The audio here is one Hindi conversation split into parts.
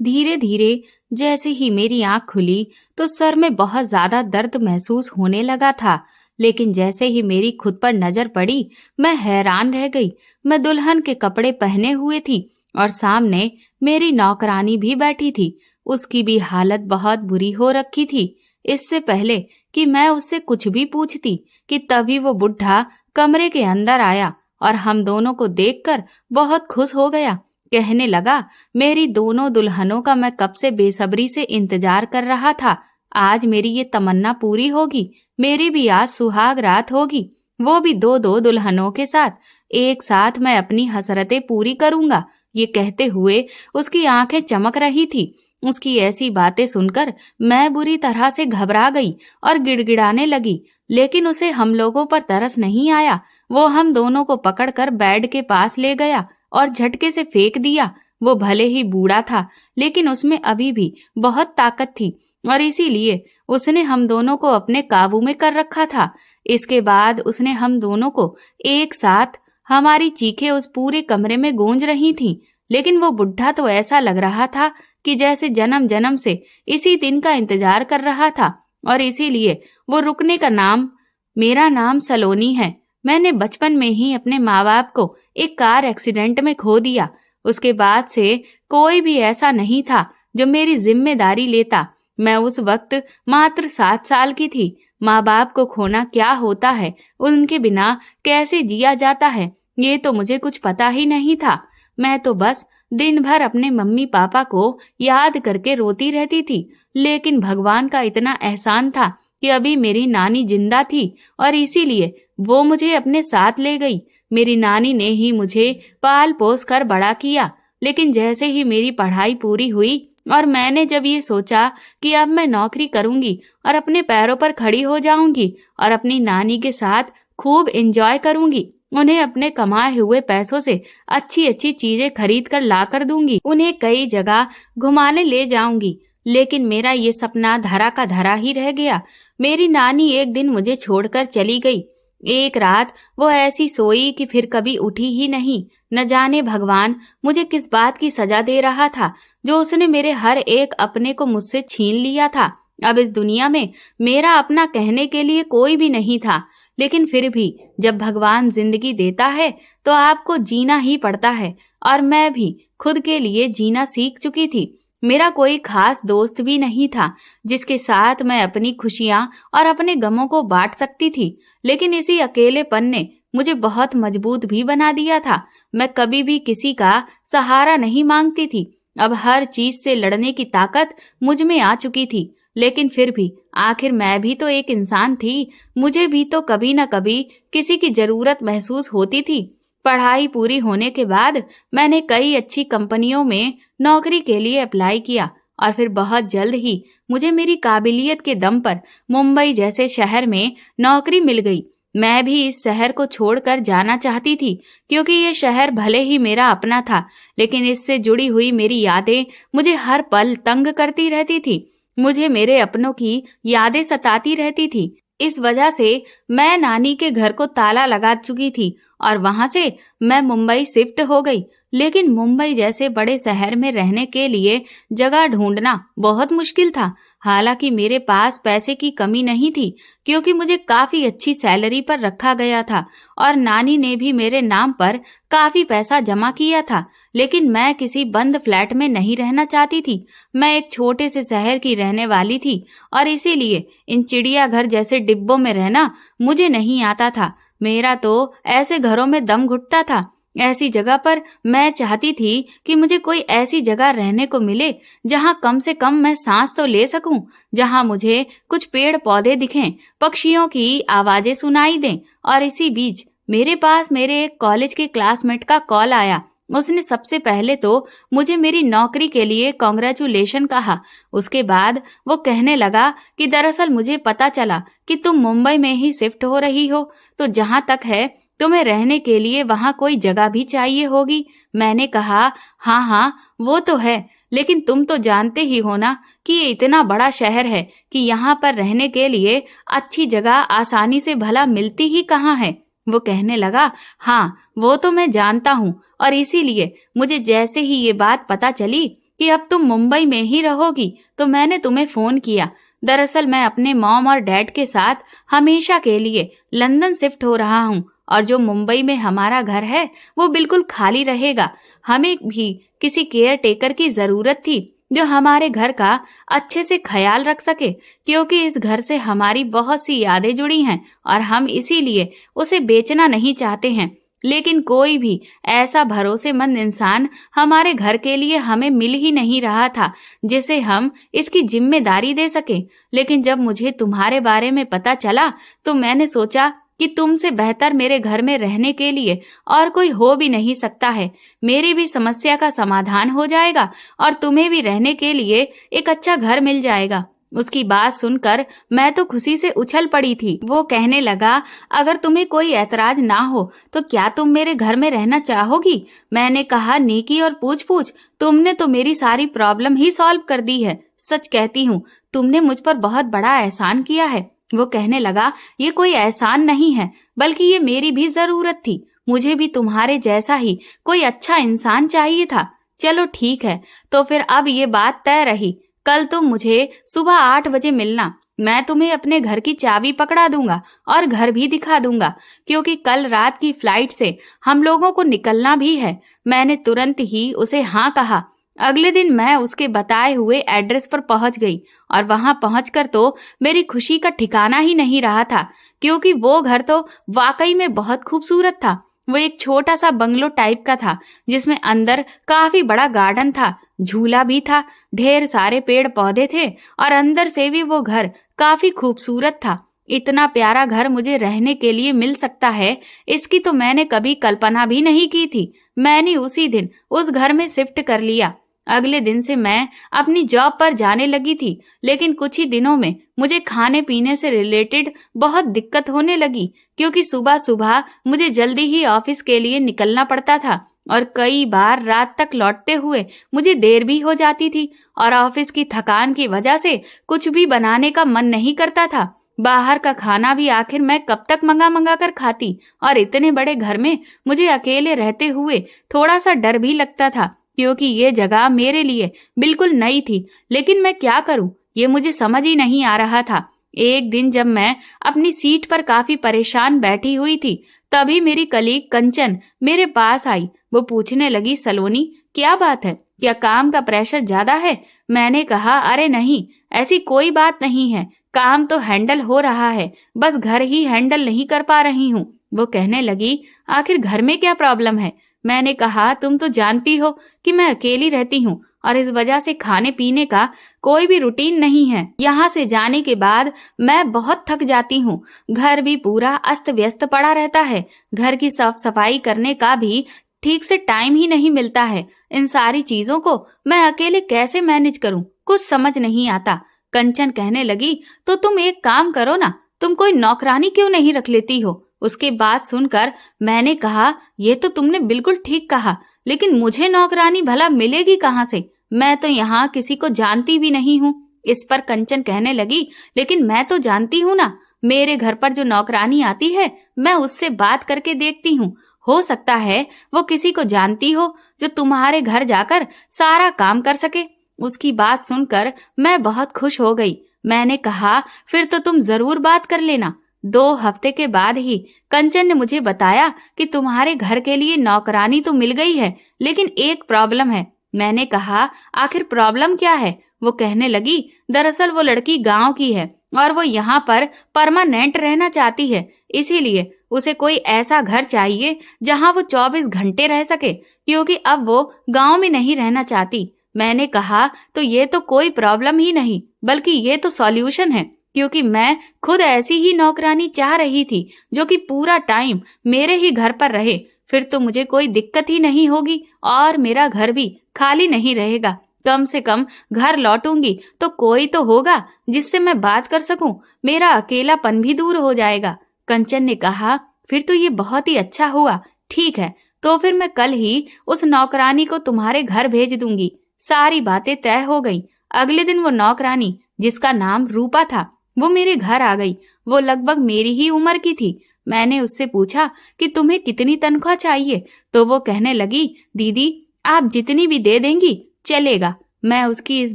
धीरे धीरे जैसे ही मेरी आंख खुली तो सर में बहुत ज्यादा दर्द महसूस होने लगा था। लेकिन जैसे ही मेरी खुद पर नजर पड़ी, मैं हैरान रह गई। मैं दुल्हन के कपड़े पहने हुए थी और सामने मेरी नौकरानी भी बैठी थी। उसकी भी हालत बहुत बुरी हो रखी थी। इससे पहले कि मैं उससे कुछ भी पूछती कि तभी वो बुढ़ा कमरे के अंदर आया और हम दोनों को देखकर बहुत खुश हो गया। कहने लगा, मेरी दोनों दुल्हनों का मैं कब से बेसब्री से इंतजार कर रहा था। आज मेरी ये तमन्ना पूरी होगी। मेरी भी आज सुहाग रात होगी, वो भी दो दो दुल्हनों के साथ। एक साथ मैं अपनी हसरतें पूरी करूंगा। ये कहते हुए उसकी आंखें चमक रही थी। उसकी ऐसी बातें सुनकर मैं बुरी तरह से घबरा गई और गिड़गिड़ाने लगी। लेकिन उसे हम लोगों पर तरस नहीं आया। वो हम दोनों को पकड़कर बेड के पास ले गया और झटके से फेंक दिया। वो भले ही बूढ़ा था, लेकिन उसमें अभी भी बहुत ताकत थी और इसीलिए उसने हम दोनों को अपने काबू में कर रखा था। इसके बाद उसने हम दोनों को एक साथ, हमारी चीखें उस पूरे कमरे में गूंज रही थीं। लेकिन वो बुढ़ा तो ऐसा लग रहा था कि जैसे जन्म जन्म से इसी दिन का इंतजार कर रहा था और इसीलिए वो रुकने का नाम। मेरा नाम सलोनी है। मैंने बचपन में ही अपने माँ बाप को एक कार एक्सीडेंट में खो दिया। उसके बाद से कोई भी ऐसा नहीं था जो मेरी जिम्मेदारी लेता। मैं उस वक्त मात्र 7 साल की थी। माँ बाप को खोना क्या होता है, उनके बिना कैसे जिया जाता है, ये तो मुझे कुछ पता ही नहीं था। मैं तो बस दिन भर अपने मम्मी पापा को याद करके रोती रहती थी। लेकिन भगवान का इतना एहसान था कि अभी मेरी नानी जिंदा थी और इसीलिए वो मुझे अपने साथ ले गई। मेरी नानी ने ही मुझे पाल पोस कर बड़ा किया। लेकिन जैसे ही मेरी पढ़ाई पूरी हुई और मैंने जब ये सोचा कि अब मैं नौकरी करूंगी और अपने पैरों पर खड़ी हो जाऊंगी और अपनी नानी के साथ खूब एंजॉय करूंगी, उन्हें अपने कमाए हुए पैसों से अच्छी अच्छी चीजें खरीद कर ला कर दूंगी, उन्हें कई जगह घुमाने ले जाऊंगी, लेकिन मेरा ये सपना धरा का धरा ही रह गया। मेरी नानी एक दिन मुझे छोड़कर चली गई। एक रात वो ऐसी सोई कि फिर कभी उठी ही नहीं। न जाने भगवान मुझे किस बात की सजा दे रहा था, जो उसने मेरे हर एक अपने को मुझसे छीन लिया था। अब इस दुनिया में मेरा अपना कहने के लिए कोई भी नहीं था। लेकिन फिर भी जब भगवान जिंदगी देता है तो आपको जीना ही पड़ता है, और मैं भी खुद के लिए जीना सीख चुकी थी। मेरा कोई खास दोस्त भी नहीं था जिसके साथ मैं अपनी खुशियां और अपने गमों को बांट सकती थी। लेकिन इसी अकेलेपन ने मुझे बहुत मजबूत भी बना दिया था। मैं कभी भी किसी का सहारा नहीं मांगती थी। अब हर चीज से लड़ने की ताकत मुझ में आ चुकी थी। लेकिन फिर भी आखिर मैं भी तो एक इंसान थी। मुझे भी तो कभी न कभी किसी की जरूरत महसूस होती थी। पढ़ाई पूरी होने के बाद मैंने कई अच्छी कंपनियों में नौकरी के लिए अप्लाई किया और फिर बहुत जल्द ही मुझे मेरी काबिलियत के दम पर मुंबई जैसे शहर में नौकरी मिल गई। मैं भी इस शहर को छोड़कर जाना चाहती थी, क्योंकि ये शहर भले ही मेरा अपना था, लेकिन इससे जुड़ी हुई मेरी यादें मुझे हर पल तंग करती रहती थी। मुझे मेरे अपनों की यादें सताती रहती थी। इस वजह से मैं नानी के घर को ताला लगा चुकी थी और वहां से मैं मुंबई शिफ्ट हो गई। लेकिन मुंबई जैसे बड़े शहर में रहने के लिए जगह ढूंढना बहुत मुश्किल था। हालांकि मेरे पास पैसे की कमी नहीं थी, क्योंकि मुझे काफी अच्छी सैलरी पर रखा गया था और नानी ने भी मेरे नाम पर काफी पैसा जमा किया था। लेकिन मैं किसी बंद फ्लैट में नहीं रहना चाहती थी। मैं एक छोटे से शहर की रहने वाली थी और इसीलिए इन चिड़ियाघर जैसे डिब्बों में रहना मुझे नहीं आता था। मेरा तो ऐसे घरों में दम घुटता था। ऐसी जगह पर मैं चाहती थी कि मुझे कोई ऐसी जगह रहने को मिले जहां कम से कम मैं सांस तो ले सकूं, जहां मुझे कुछ पेड़ पौधे दिखें, पक्षियों की आवाजें सुनाई दें। और इसी बीच मेरे पास मेरे एक कॉलेज के क्लासमेट का कॉल आया। उसने सबसे पहले तो मुझे मेरी नौकरी के लिए कांग्रेचुलेशन कहा। उसके बाद वो कहने लगा कि दरअसल मुझे पता चला कि तुम मुंबई में ही शिफ्ट हो रही हो, तो जहां तक है तुम्हें रहने के लिए वहां कोई जगह भी चाहिए होगी। मैंने कहा, हाँ हाँ वो तो है, लेकिन तुम तो जानते ही हो ना कि ये इतना बड़ा शहर है कि यहाँ पर रहने के लिए अच्छी जगह आसानी से भला मिलती ही कहाँ है। वो कहने लगा, हाँ वो तो मैं जानता हूँ, और इसीलिए मुझे जैसे ही ये बात पता चली कि अब तुम मुंबई में ही रहोगी, तो मैंने तुम्हें फोन किया। दरअसल मैं अपने मॉम और डैड के साथ हमेशा के लिए लंदन शिफ्ट हो रहा हूँ और जो मुंबई में हमारा घर है वो बिल्कुल खाली रहेगा। हमें भी किसी केयर टेकर की जरूरत थी जो हमारे घर का अच्छे से ख्याल रख सके, क्योंकि इस घर से हमारी बहुत सी यादें जुड़ी हैं और हम इसीलिए उसे बेचना नहीं चाहते हैं। लेकिन कोई भी ऐसा भरोसेमंद इंसान हमारे घर के लिए हमें मिल ही नहीं रहा था जिसे हम इसकी जिम्मेदारी दे सके। लेकिन जब मुझे तुम्हारे बारे में पता चला तो मैंने सोचा कि तुमसे बेहतर मेरे घर में रहने के लिए और कोई हो भी नहीं सकता है। मेरी भी समस्या का समाधान हो जाएगा और तुम्हें भी रहने के लिए एक अच्छा घर मिल जाएगा। उसकी बात सुनकर मैं तो खुशी से उछल पड़ी थी। वो कहने लगा, अगर तुम्हें कोई ऐतराज ना हो तो क्या तुम मेरे घर में रहना चाहोगी? मैंने कहा, नेकी और पूछ पूछ, तुमने तो मेरी सारी प्रॉब्लम ही सॉल्व कर दी है। सच कहती हूँ, तुमने मुझ पर बहुत बड़ा एहसान किया है। वो कहने लगा, ये कोई एहसान नहीं है, बल्कि ये मेरी भी जरूरत थी। मुझे भी तुम्हारे जैसा ही कोई अच्छा इंसान चाहिए था। चलो ठीक है, तो फिर अब ये बात तय रही। कल तुम मुझे सुबह 8 बजे मिलना। मैं तुम्हें अपने घर की चाबी पकड़ा दूंगा और घर भी दिखा दूंगा, क्योंकि कल रात की फ्लाइट से हम लोगों को निकलना भी है। मैंने तुरंत ही उसे हाँ कहा। अगले दिन मैं उसके बताए हुए एड्रेस पर पहुंच गई और वहां पहुंचकर तो मेरी खुशी का ठिकाना ही नहीं रहा था, क्योंकि वो घर तो वाकई में बहुत खूबसूरत था। वो एक छोटा सा बंगलो टाइप का था जिसमें अंदर काफी बड़ा गार्डन था, झूला भी था, ढेर सारे पेड़ पौधे थे और अंदर से भी वो घर काफी खूबसूरत था। इतना प्यारा घर मुझे रहने के लिए मिल सकता है, इसकी तो मैंने कभी कल्पना भी नहीं की थी। मैंने उसी दिन उस घर में शिफ्ट कर लिया। अगले दिन से मैं अपनी जॉब पर जाने लगी थी, लेकिन कुछ ही दिनों में मुझे खाने पीने से रिलेटेड बहुत दिक्कत होने लगी, क्योंकि सुबह सुबह मुझे जल्दी ही ऑफिस के लिए निकलना पड़ता था और कई बार रात तक लौटते हुए मुझे देर भी हो जाती थी और ऑफिस की थकान की वजह से कुछ भी बनाने का मन नहीं करता था। बाहर का खाना भी आखिर मैं कब तक मंगा मंगा कर खाती, और इतने बड़े घर में मुझे अकेले रहते हुए थोड़ा सा डर भी लगता था, क्योंकि ये जगह मेरे लिए बिल्कुल नई थी। लेकिन मैं क्या करूं, ये मुझे समझ ही नहीं आ रहा था। एक दिन जब मैं अपनी सीट पर काफी परेशान बैठी हुई थी, तभी मेरी कलीग कंचन मेरे पास आई। वो पूछने लगी, सलोनी क्या बात है, क्या काम का प्रेशर ज्यादा है? मैंने कहा, अरे नहीं, ऐसी कोई बात नहीं है, काम तो हैंडल हो रहा है, बस घर ही हैंडल नहीं कर पा रही हूँ। वो कहने लगी, आखिर घर में क्या प्रॉब्लम है? मैंने कहा, तुम तो जानती हो कि मैं अकेली रहती हूँ और इस वजह से खाने पीने का कोई भी रूटीन नहीं है। यहाँ से जाने के बाद मैं बहुत थक जाती हूँ। घर भी पूरा अस्त व्यस्त पड़ा रहता है। घर की साफ सफाई करने का भी ठीक से टाइम ही नहीं मिलता है। इन सारी चीजों को मैं अकेले कैसे मैनेज करूँ, कुछ समझ नहीं आता। कंचन कहने लगी, तो तुम एक काम करो ना, तुम कोई नौकरानी क्यों नहीं रख लेती हो? उसके बात सुनकर मैंने कहा, ये तो तुमने बिल्कुल ठीक कहा, लेकिन मुझे नौकरानी भला मिलेगी कहाँ से? मैं तो यहाँ किसी को जानती भी नहीं हूँ। इस पर कंचन कहने लगी, लेकिन मैं तो जानती हूँ ना, मेरे घर पर जो नौकरानी आती है मैं उससे बात करके देखती हूँ। हो सकता है वो किसी को जानती हो जो तुम्हारे घर जाकर सारा काम कर सके। उसकी बात सुनकर मैं बहुत खुश हो गई। मैंने कहा, फिर तो तुम जरूर बात कर लेना। 2 हफ्ते के बाद ही कंचन ने मुझे बताया कि तुम्हारे घर के लिए नौकरानी तो मिल गई है, लेकिन एक प्रॉब्लम है। मैंने कहा, आखिर प्रॉब्लम क्या है? वो कहने लगी, दरअसल वो लड़की गांव की है और वो यहाँ पर परमानेंट रहना चाहती है, इसीलिए उसे कोई ऐसा घर चाहिए जहाँ वो 24 घंटे रह सके, क्योंकि अब वो गांव में नहीं रहना चाहती। मैंने कहा, तो ये तो कोई प्रॉब्लम ही नहीं, बल्कि ये तो सॉल्यूशन है, क्योंकि मैं खुद ऐसी ही नौकरानी चाह रही थी जो कि पूरा टाइम मेरे ही घर पर रहे। फिर तो मुझे कोई दिक्कत ही नहीं होगी और मेरा घर भी खाली नहीं रहेगा। कम से कम घर लौटूंगी तो कोई तो होगा जिससे मैं बात कर सकूं, मेरा अकेलापन भी दूर हो जाएगा। कंचन ने कहा, फिर तो ये बहुत ही अच्छा हुआ। ठीक है, तो फिर मैं कल ही उस नौकरानी को तुम्हारे घर भेज दूंगी। सारी बातें तय हो गईं। अगले दिन वो नौकरानी, जिसका नाम रूपा था, वो मेरे घर आ गई। वो लगभग मेरी ही उम्र की थी। मैंने उससे पूछा कि तुम्हें कितनी तनख्वाह चाहिए, तो वो कहने लगी, दीदी आप जितनी भी दे देंगी चलेगा, मैं उसकी इस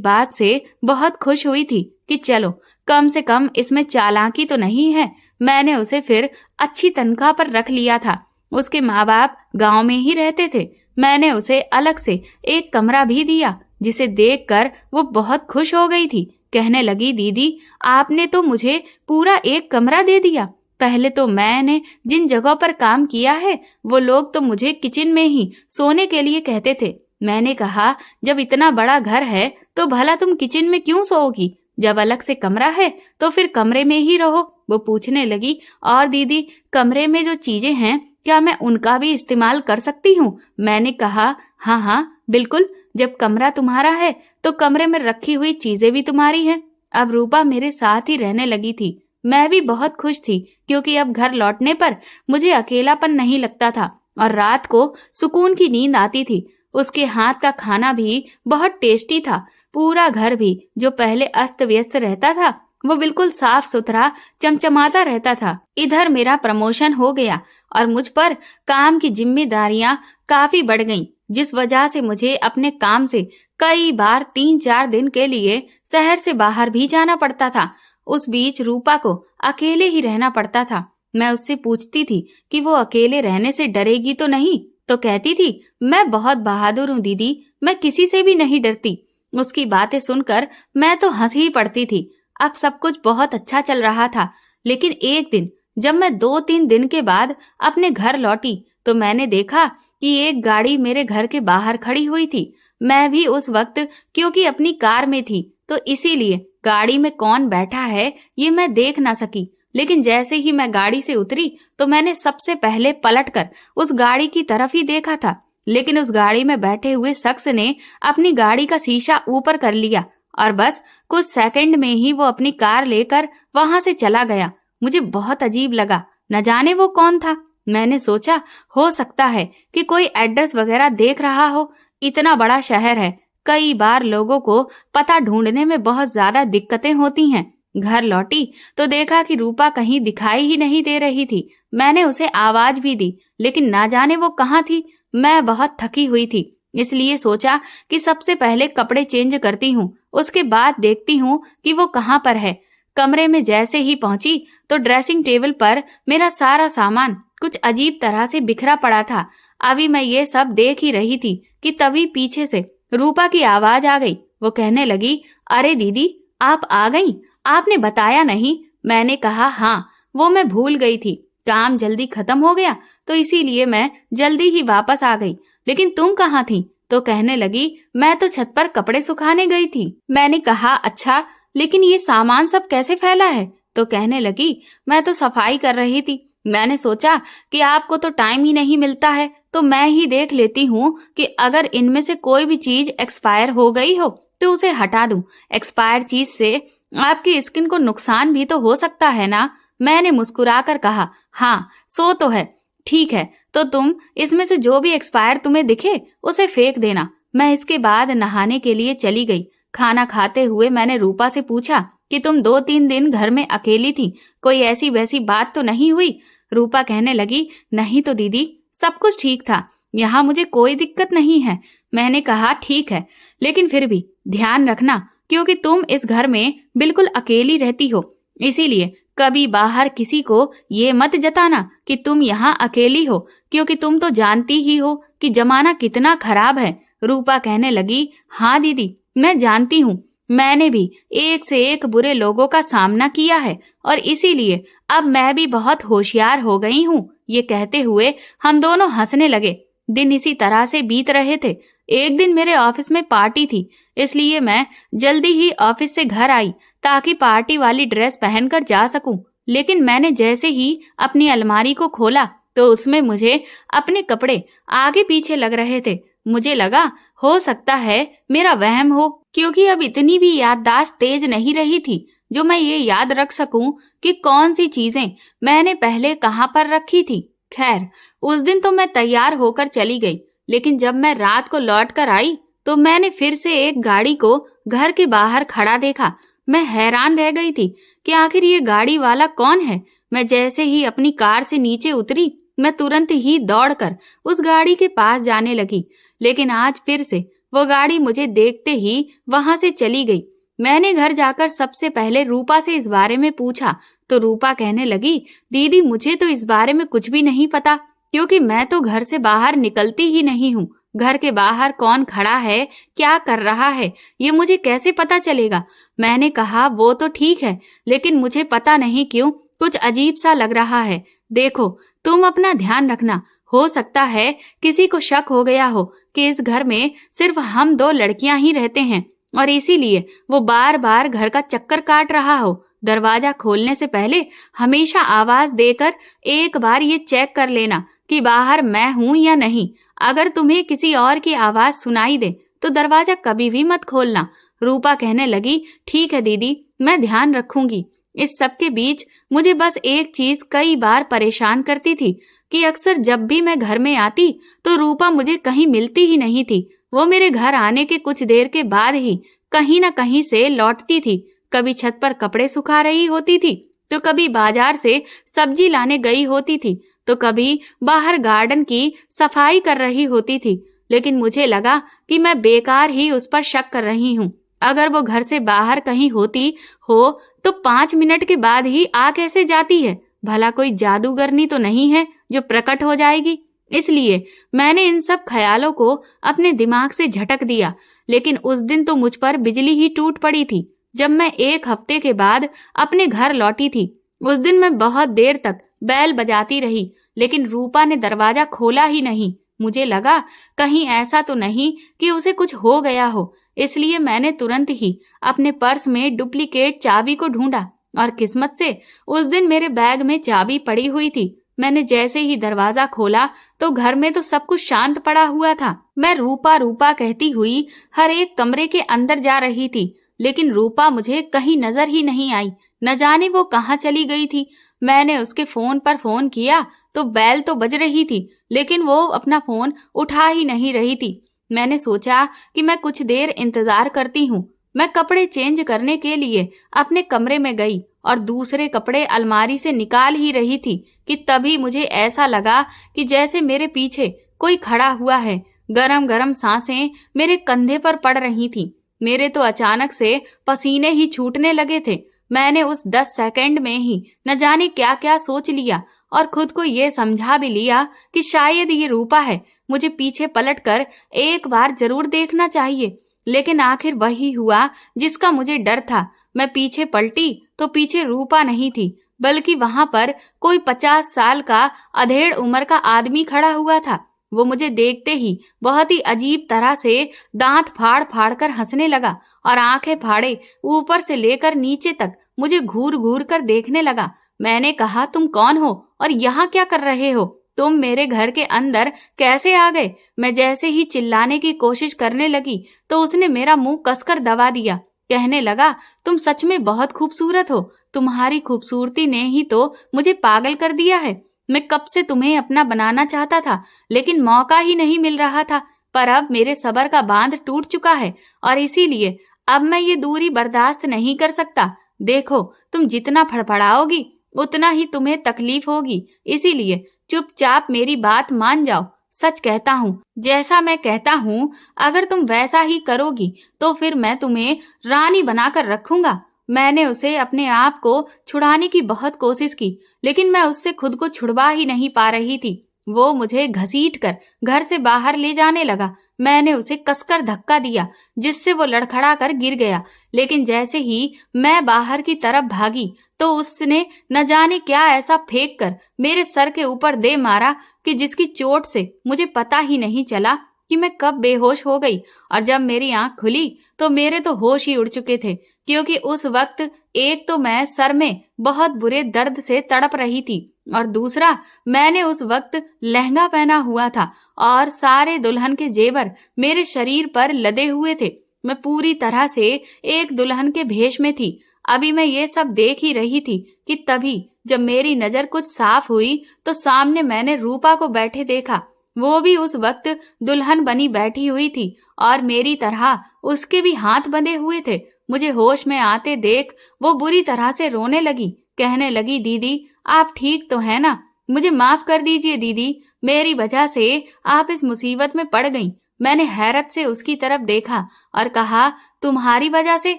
बात से बहुत खुश हुई थी कि चलो कम से कम इसमें चालाकी तो नहीं है। मैंने उसे फिर अच्छी तनख्वाह पर रख लिया था। उसके माँ बाप गांव में ही रहते थे। मैंने उसे अलग से एक कमरा भी दिया, जिसे देखकर वो बहुत खुश हो गई थी। कहने लगी, दीदी आपने तो मुझे पूरा एक कमरा दे दिया। पहले तो मैंने जिन जगहों पर काम किया है वो लोग तो मुझे किचन में ही सोने के लिए कहते थे। मैंने कहा, जब इतना बड़ा घर है तो भला तुम किचन में क्यों सोओगी? जब अलग से कमरा है तो फिर कमरे में ही रहो। वो पूछने लगी, और दीदी कमरे में जो चीजें हैं क्या मैं उनका भी इस्तेमाल कर सकती हूँ? मैंने कहा, हाँ हाँ बिल्कुल, जब कमरा तुम्हारा है तो कमरे में रखी हुई चीजें भी तुम्हारी हैं। अब रूपा मेरे साथ ही रहने लगी थी। मैं भी बहुत खुश थी, क्योंकि अब घर लौटने पर मुझे अकेलापन नहीं लगता था और रात को सुकून की नींद आती थी। उसके हाथ का खाना भी बहुत टेस्टी था। पूरा घर भी जो पहले अस्त व्यस्त रहता था वो बिल्कुल साफ सुथरा चमचमाता रहता था। इधर मेरा प्रमोशन हो गया और मुझ पर काम की जिम्मेदारियां काफी बढ़ गईं, जिस वजह से मुझे अपने काम से कई बार 3-4 दिन के लिए शहर से बाहर भी जाना पड़ता था। उस बीच रूपा को अकेले ही रहना पड़ता था। मैं उससे पूछती थी कि वो अकेले रहने से डरेगी तो नहीं, तो कहती थी, मैं बहुत बहादुर हूँ दीदी, मैं किसी से भी नहीं डरती। उसकी बातें सुनकर मैं तो हंस ही पड़ती थी। अब सब कुछ बहुत अच्छा चल रहा था, लेकिन एक दिन जब मैं 2-3 दिन के बाद अपने घर लौटी तो मैंने देखा कि एक गाड़ी मेरे घर के बाहर खड़ी हुई थी। मैं भी उस वक्त क्योंकि अपनी कार में थी तो इसीलिए गाड़ी में कौन बैठा है ये मैं देख ना सकी। लेकिन जैसे ही मैं गाड़ी से उतरी तो मैंने सबसे पहले पलटकर उस गाड़ी की तरफ ही देखा था, लेकिन उस गाड़ी में बैठे हुए शख्स ने अपनी गाड़ी का शीशा ऊपर कर लिया और बस कुछ सेकंड में ही वो अपनी कार लेकर वहां से चला गया। मुझे बहुत अजीब लगा, न जाने वो कौन था। मैंने सोचा हो सकता है कि कोई एड्रेस वगैरह देख रहा हो। इतना बड़ा शहर है, कई बार लोगों को पता ढूंढने में बहुत ज्यादा दिक्कतें होती हैं। घर लौटी तो देखा कि रूपा कहीं दिखाई ही नहीं दे रही थी। मैंने उसे आवाज भी दी, लेकिन ना जाने वो कहाँ थी। मैं बहुत थकी हुई थी, इसलिए सोचा कि सबसे पहले कपड़े चेंज करती हूँ, उसके बाद देखती हूँ कि वो कहाँ पर है। कमरे में जैसे ही पहुंची तो ड्रेसिंग टेबल पर मेरा सारा सामान कुछ अजीब तरह से बिखरा पड़ा था। अभी मैं ये सब देख ही रही थी कि तभी पीछे से रूपा की आवाज आ गई। वो कहने लगी, अरे दीदी आप आ गईं, आपने बताया नहीं। मैंने कहा, हाँ वो मैं भूल गई थी, काम जल्दी खत्म हो गया तो इसीलिए मैं जल्दी ही वापस आ गई। लेकिन तुम कहाँ थी? तो कहने लगी, मैं तो छत पर कपड़े सुखाने गई थी। मैंने कहा, अच्छा लेकिन ये सामान सब कैसे फैला है? तो कहने लगी, मैं तो सफाई कर रही थी। मैंने सोचा कि आपको तो टाइम ही नहीं मिलता है तो मैं ही देख लेती हूँ कि अगर इनमें से कोई भी चीज एक्सपायर हो गई हो तो उसे हटा दूं। एक्सपायर चीज से आपकी स्किन को नुकसान भी तो हो सकता है ना। मैंने मुस्कुराकर कहा, हाँ सो तो है, ठीक है तो तुम इसमें से जो भी एक्सपायर तुम्हें दिखे उसे फेंक देना। मैं इसके बाद नहाने के लिए चली गई। खाना खाते हुए मैंने रूपा से पूछा कि तुम 2-3 दिन घर में अकेली थी, कोई ऐसी वैसी बात तो नहीं हुई? रूपा कहने लगी, नहीं तो दीदी सब कुछ ठीक था, यहाँ मुझे कोई दिक्कत नहीं है। मैंने कहा, ठीक है लेकिन फिर भी ध्यान रखना, क्योंकि तुम इस घर में बिल्कुल अकेली रहती हो, इसीलिए कभी बाहर किसी को ये मत जताना कि तुम यहाँ अकेली हो, क्योंकि तुम तो जानती ही हो कि जमाना कितना खराब है। रूपा कहने लगी, हाँ दीदी मैं जानती हूँ, मैंने भी एक से एक बुरे लोगों का सामना किया है और इसीलिए अब मैं भी बहुत होशियार हो गई हूँ। ये कहते हुए हम दोनों हंसने लगे। दिन इसी तरह से बीत रहे थे। एक दिन मेरे ऑफिस में पार्टी थी, इसलिए मैं जल्दी ही ऑफिस से घर आई ताकि पार्टी वाली ड्रेस पहनकर जा सकूं। लेकिन मैंने जैसे ही अपनी अलमारी को खोला तो उसमें मुझे अपने कपड़े आगे पीछे लग रहे थे। मुझे लगा हो सकता है मेरा वहम हो, क्योंकि अब इतनी भी याददाश्त तेज नहीं रही थी जो मैं ये याद रख सकूं कि कौन सी चीजें मैंने पहले कहां पर रखी थी। खैर उस दिन तो मैं तैयार होकर चली गई, लेकिन जब मैं रात को लौट कर आई तो मैंने फिर से एक गाड़ी को घर के बाहर खड़ा देखा। मैं हैरान रह गई थी कि आखिर ये गाड़ी वाला कौन है। मैं जैसे ही अपनी कार से नीचे उतरी मैं तुरंत ही दौड़कर उस गाड़ी के पास जाने लगी, लेकिन आज फिर से वो गाड़ी मुझे देखते ही वहां से चली गई। मैंने घर जाकर सबसे पहले रूपा से इस बारे में पूछा तो रूपा कहने लगी, दीदी मुझे तो इस बारे में कुछ भी नहीं पता, क्योंकि मैं तो घर से बाहर निकलती ही नहीं हूँ। घर के बाहर कौन खड़ा है, क्या कर रहा है, ये मुझे कैसे पता चलेगा। मैंने कहा वो तो ठीक है, लेकिन मुझे पता नहीं क्यों कुछ अजीब सा लग रहा है। देखो तुम अपना ध्यान रखना, हो सकता है किसी को शक हो गया हो कि इस घर में सिर्फ हम 2 लड़कियां ही रहते हैं और इसीलिए वो बार बार घर का चक्कर काट रहा हो। दरवाजा खोलने से पहले हमेशा आवाज देकर एक बार ये चेक कर लेना कि बाहर मैं हूं या नहीं। अगर तुम्हें किसी और की आवाज सुनाई दे तो दरवाजा कभी भी मत खोलना। रूपा कहने लगी, ठीक है दीदी, मैं ध्यान रखूंगी। इस सब के बीच मुझे बस एक चीज कई बार परेशान करती थी कि अक्सर जब भी मैं घर में आती तो रूपा मुझे कहीं मिलती ही नहीं थी। वो मेरे घर आने के कुछ देर के बाद ही कहीं न कहीं से लौटती थी। कभी छत पर कपड़े सुखा रही होती थी, तो कभी बाजार से सब्जी लाने गई होती थी, तो कभी बाहर गार्डन की सफाई कर रही होती थी। लेकिन मुझे लगा कि मैं बेकार ही उस पर शक कर रही हूँ। अगर वो घर से बाहर कहीं होती हो तो 5 मिनट के बाद ही आ कैसे जाती है? भला कोई जादूगरनी तो नहीं है जो प्रकट हो जाएगी? इसलिए मैंने इन सब ख्यालों को अपने दिमाग से झटक दिया। लेकिन उस दिन तो मुझ पर बिजली ही टूट पड़ी थी। जब मैं 1 हफ्ते के बाद अपने घर लौटी थी, उस दिन मैं बहुत देर तक बैल बजाती रही, लेकिन रूपा ने दरवाजा खोला ही नहीं। मुझे लगा कहीं ऐसा तो नहीं कि उसे कुछ हो गया हो, इसलिए मैंने तुरंत ही अपने पर्स में डुप्लीकेट चाबी को ढूंढा और किस्मत से उस दिन मेरे बैग में चाबी पड़ी हुई थी। मैंने जैसे ही दरवाजा खोला तो घर में तो सब कुछ शांत पड़ा हुआ था। मैं रूपा रूपा कहती हुई हर एक कमरे के अंदर जा रही थी, लेकिन रूपा मुझे कहीं नजर ही नहीं आई। न जाने वो कहाँ चली गई थी। मैंने उसके फोन पर फोन किया तो बेल तो बज रही थी, लेकिन वो अपना फोन उठा ही नहीं रही थी। मैंने सोचा कि मैं कुछ देर इंतजार करती हूँ। मैं कपड़े चेंज करने के लिए अपने कमरे में गई और दूसरे कपड़े अलमारी से निकाल ही रही थी कि तभी मुझे ऐसा लगा कि जैसे मेरे पीछे कोई खड़ा हुआ है। गरम गरम सांसें मेरे कंधे पर पड़ रही थी। मेरे तो अचानक से पसीने ही छूटने लगे थे। मैंने उस 10 सेकंड में ही न जाने क्या क्या सोच लिया और खुद को ये समझा भी लिया कि शायद ये रूपा है। मुझे पीछे पलटकर एक बार जरूर देखना चाहिए, लेकिन आखिर वही हुआ जिसका मुझे डर था। मैं पीछे पलटी तो पीछे रूपा नहीं थी, बल्कि वहां पर कोई 50 साल का अधेड़ उम्र का आदमी खड़ा हुआ था। वो मुझे देखते ही बहुत ही अजीब तरह से दांत फाड़ फाड़ कर हंसने लगा और आंखें फाड़े ऊपर से लेकर नीचे तक मुझे घूर घूर कर देखने लगा। मैंने कहा, तुम कौन हो और यहाँ क्या कर रहे हो? तुम मेरे घर के अंदर कैसे आ गए? मैं जैसे ही चिल्लाने की कोशिश करने लगी तो उसने मेरा मुंह कसकर दबा दिया। कहने लगा, तुम सच में बहुत खूबसूरत हो। तुम्हारी खूबसूरती ने ही तो मुझे पागल कर दिया है। मैं कब से तुम्हें अपना बनाना चाहता था, लेकिन मौका ही नहीं मिल रहा था। पर अब मेरे सब्र का बांध टूट चुका है और इसीलिए अब मैं ये दूरी बर्दाश्त नहीं कर सकता। देखो, तुम जितना फड़फड़ाओगी उतना ही तुम्हें तकलीफ होगी, इसीलिए चुपचाप मेरी बात मान जाओ। सच कहता हूँ, जैसा मैं कहता हूँ अगर तुम वैसा ही करोगी तो फिर मैं तुम्हें रानी बनाकर रखूंगा। मैंने उसे अपने आप को छुड़ाने की बहुत कोशिश की, लेकिन मैं उससे खुद को छुड़वा ही नहीं पा रही थी। वो मुझे घसीटकर घर से बाहर ले जाने लगा। मैंने उसे कसकर धक्का दिया, जिससे वो लड़खड़ा कर गिर गया। लेकिन जैसे ही मैं बाहर की तरफ भागी तो उसने न जाने क्या ऐसा फेंक कर मेरे सर के ऊपर दे मारा कि जिसकी चोट से मुझे पता ही नहीं चला कि मैं कब बेहोश हो गई। और जब मेरी आंख खुली तो मेरे तो होश ही उड़ चुके थे, क्योंकि उस वक्त एक तो मैं सर में बहुत बुरे दर्द से तड़प रही थी और दूसरा मैंने उस वक्त लहंगा पहना हुआ था और सारे दुल्हन के जेवर मेरे शरीर पर लदे हुए थे। मैं पूरी तरह से एक दुल्हन के भेष में थी। अभी मैं ये सब देख ही रही थी कि तभी जब मेरी नजर कुछ साफ हुई तो सामने मैंने रूपा को बैठे देखा। वो भी उस वक्त दुल्हन बनी बैठी हुई थी और मेरी तरह उसके भी हाथ बंधे हुए थे। मुझे होश में आते देख वो बुरी तरह से रोने लगी। कहने लगी, दीदी आप ठीक तो है ना? मुझे माफ कर दीजिए दीदी, मेरी वजह से आप इस मुसीबत में पड़ गईं। मैंने हैरत से उसकी तरफ देखा और कहा, तुम्हारी वजह से?